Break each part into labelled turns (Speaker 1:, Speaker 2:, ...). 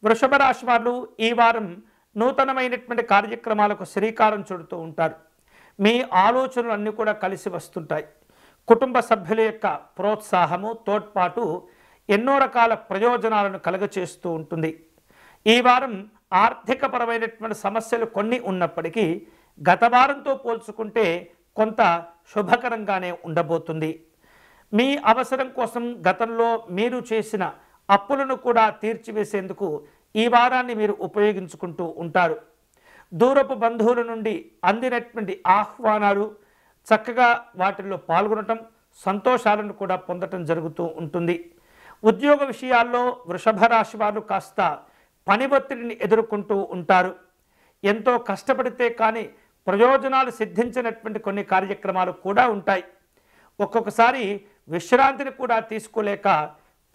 Speaker 1: వృషభ రాశి వారు ఈ వారం నూతనమైనటువంటి కార్యక్రమాలకు శ్రీకారం చుడుతూ ఉంటారు. మీ ఆలోచనలు అన్నీ కూడా కలిసి వస్తుంటాయి. కుటుంబ సభ్యుల యొక్క ప్రోత్సాహము, తోడ్పాటు ఎన్నో రకాల ప్రయోజనాలను కలుగచేస్తూ ఉంటుంది. ఈ వారం ఆర్థికపరమైనటువంటి సమస్యలు కొన్ని ఉన్నప్పటికీ గత వారంతో పోల్చుకుంటే కొంత శుభకరంగానే ఉండబోతుంది. మీ అవసరం కోసం గతంలో మీరు చేసిన అప్పులను కూడా తీర్చివేసేందుకు ఈ వారాన్ని మీరు ఉపయోగించుకుంటూ ఉంటారు. దూరపు బంధువుల నుండి అందినటువంటి ఆహ్వానాలు చక్కగా వాటిల్లో పాల్గొనటం, సంతోషాలను కూడా పొందటం జరుగుతూ ఉంటుంది. ఉద్యోగ విషయాల్లో వృషభ రాశి వారు కాస్త పని ఒత్తిడిని ఎదుర్కొంటూ ఉంటారు. ఎంతో కష్టపడితే కానీ ప్రయోజనాలు సిద్ధించినటువంటి కొన్ని కార్యక్రమాలు కూడా ఉంటాయి. ఒక్కొక్కసారి విశ్రాంతిని కూడా తీసుకోలేక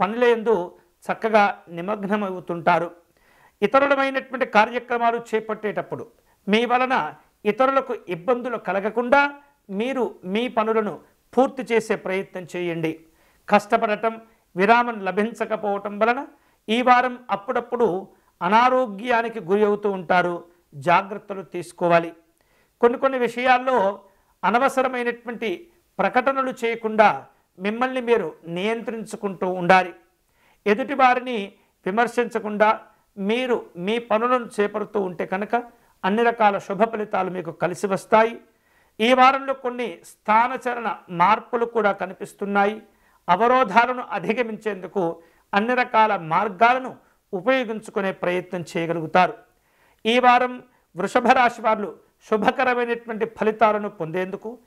Speaker 1: పనులందు చక్కగా నిమగ్నమవుతుంటారు. ఇతరులమైనటువంటి కార్యక్రమాలు చేపట్టేటప్పుడు మీ వలన ఇతరులకు ఇబ్బందులు కలగకుండా మీరు మీ పనులను పూర్తి చేసే ప్రయత్నం చేయండి. కష్టపడటం, విరామం లభించకపోవటం వలన ఈ వారం అప్పుడప్పుడు అనారోగ్యానికి గురి అవుతూ ఉంటారు. జాగ్రత్తలు తీసుకోవాలి. కొన్ని విషయాల్లో అనవసరమైనటువంటి ప్రకటనలు చేయకుండా మిమ్మల్ని మీరు నియంత్రించుకుంటూ ఉండాలి. ఎదుటి వారిని విమర్శించకుండా మీరు మీ పనులను చేపడుతూ ఉంటే కనుక అన్ని రకాల శుభ ఫలితాలు మీకు కలిసి వస్తాయి. ఈ వారంలో కొన్ని స్థానచలన మార్పులు కూడా కనిపిస్తున్నాయి. అవరోధాలను అధిగమించేందుకు అన్ని రకాల మార్గాలను ఉపయోగించుకునే ప్రయత్నం చేయగలుగుతారు. ఈ వారం వృషభ రాశి వారు శుభకరమైనటువంటి ఫలితాలను పొందేందుకు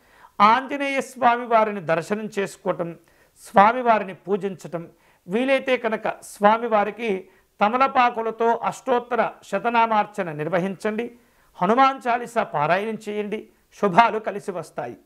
Speaker 1: ఆంజనేయ స్వామి వారిని దర్శనం చేసుకోవటం, స్వామివారిని పూజించటం, వీలైతే కనుక స్వామివారికి తమలపాకులతో అష్టోత్తర శతనామార్చన నిర్వహించండి. హనుమాన్ చాలీసా పారాయణం చేయండి. శుభాలు కలిసి వస్తాయి.